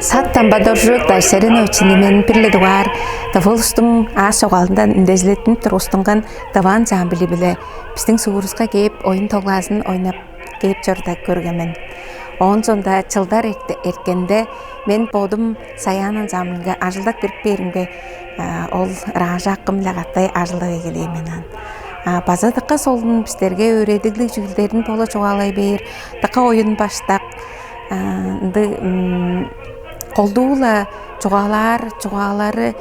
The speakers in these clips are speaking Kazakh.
Саттан бадоржук да серен өчинемен пирледуар таволстун аш огалдан индезлеттин турустунган даван замбили биле биздин суурузга кеп ойын тогласын ойнап кеп жорда көргөмүн. Он сонда чылдар эркенде мен бодум саянын замбилге ажылдак бирип беримге ол ражакым лагаттай ажылдап эгелейменен. Базадыкка солдун бизтерге өредиглик жүгүлдерин боло чугалай бер, така ойын баштап колдуула чугалары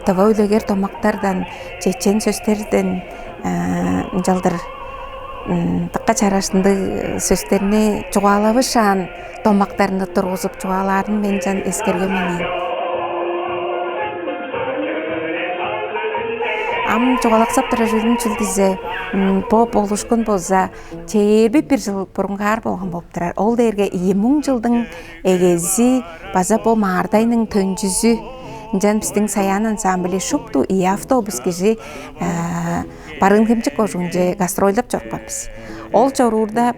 таба өлөгер томактардан чечен сөздерден жалдыр такка чарашынды сөздерини чугалабышан томактарында тургузуп чугаларын мен жан эскергенмин. Ам чугалаксап тура жүрүн чүлдизе болушкун болса чейби бир жыл бурунгаар болгон болуп турар. Ол дерге 2000 жылдын эгези база бо мардайнын төнжүзү жан биздин саян ансамбли шупту и автобус кижи барын кемчик ожунже гастролдоп жорконбуз. Ол жорурда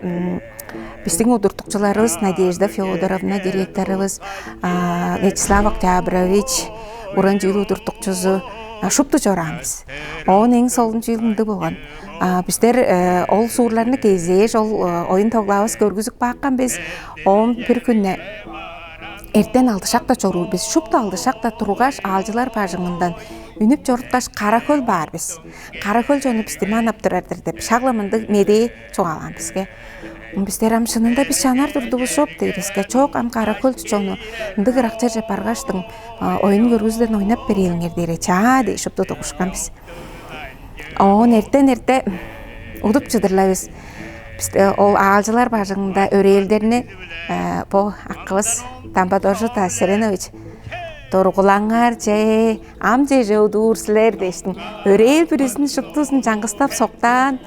биздин удуртукчуларыбыз Надежда Федоровна директорубуз, Вячеслав Октябрович уран жыл удуртукчусу шупту жорамыз. Он эң солунчу жылында болгон. Биздер ол суурларны кезеш, ол ойын тоглабыз көргүзүп баккан биз. Он бир күнү эртен алдышакта чорурбуз. Шупту алдышакта тургаш алжылар бажыңындан үнүп жорткаш Каракөл барбыз. Каракөл жону бизди манап турардыр деп шагламынды меде чугалган бизге. Биздер амшынында биз шанар турдубуз шоп дейбизге. Чок ам Каракөл жону ындык ыракча жапаргаштын ойын көргүздөн ойнап берелиңер дейре чаа дей шупту тогушкан биз. Он эрте удуп чыдырлабыз. Ол алжылар бажыңында өрелдерини по акыбыз Тамбадоржу Тассеренович торгулаңар же ам же жеудуур силер дештин. Өрел бирисин шуптусын жаңгыстап соктан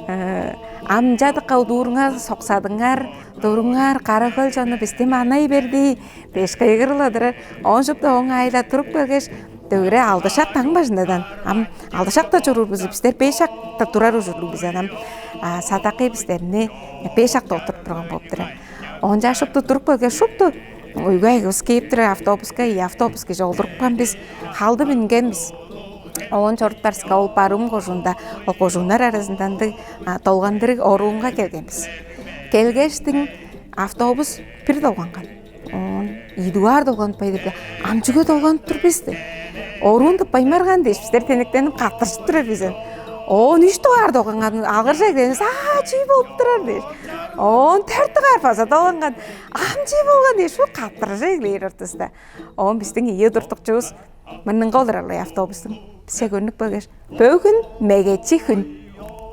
ам жадыкка удууруңар соксадыңар, доруңар Каракөл жону бизди манай берди деш кайгырладыр. Он шупту оңайла туруп келгеш Дөгре алдышак таң бажындадан. Ам алдышакта жорурбуз биздер 5 акта турар ужурлубуз анам. Садакы биздерни 5 акта отуруп турган болуптур. Он жашыпту туруп келген шупту ойго айгыбыз кээптир автобуска и автобуска жолдурупкан биз халды бингенбиз. Он чорттарска ол парым кожунда, ол кожундар арасынан толгандырык оруунга келгенбиз. Келгештин автобус бир долганган. Идуар долган пайдырда амчыгы долган турбизди. Оруунду паймарган деш биздер тенектенип каттырышып турар бизен. Үч тугар долганган алгыржак деңиз чүй болуп турар деш. 4 тугар фаза долганган амчы болгон деш каттырышак лер ортосунда. Биздин ие дуртукчубуз мынын колдуралай автобустун бизге көрүнүп келгеш бөгүн мегечи күн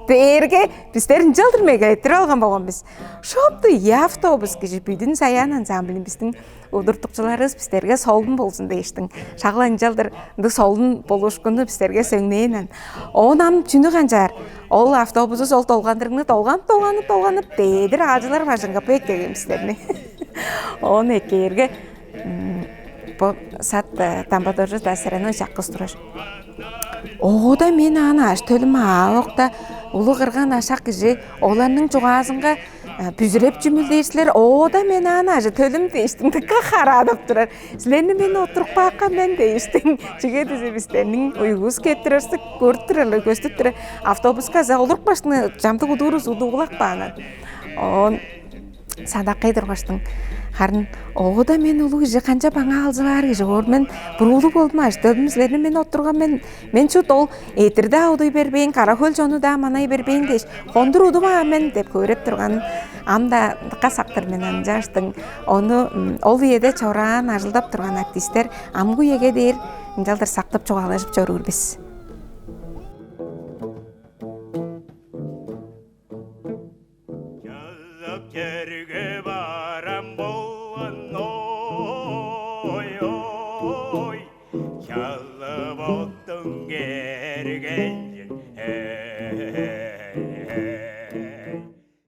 берге биздерин жылдыр мегеттирип алган болгонбуз. Шопту автобус киши бүдүн саян ансамблин биздин удуртукчуларыбыз бизтерге солдун болсун дейиштин. Шаглан жылдыр солдун болушкунду бизтерге сөңнейнен. Онам түнү канчар ол автобусу сол толгандырыңды толганып дедир ажылар башынга пеккеген бизтерни. Он экерге сат Тамбадоржу Тассеренович аккыз тураш. Ода мен ана аш төлүм аокта улуу кырган ашак киши оларнын чугаасынга бүзүрөп жүмүлдейсилер. Ода мен ана аш төлүм дейиштин тыкка харадып турар. Силерни мен отуруп баккан мен дейиштин. Чиге десе биздердин уйгубуз кетирерсик көрүп турар, көздөп турар. Автобуска олуруп баштын жамдык удуурубуз удуулак баанан. Садакай тургаштын харын ода мен улуу киши канча баңа алжы бар киши мен бурулуу болдум аш төлүмүзлерни мен отурган мен чут ол этирде аудуй бербейин Каракөл жону да манай бербейин деш кондурудума мен деп көрөп турган анда касактыр менен жаштың ону ол ийеде чораан ажылдап турган артисттер амгу эге дейир жалдыр сактап чугалашып жорурбуз.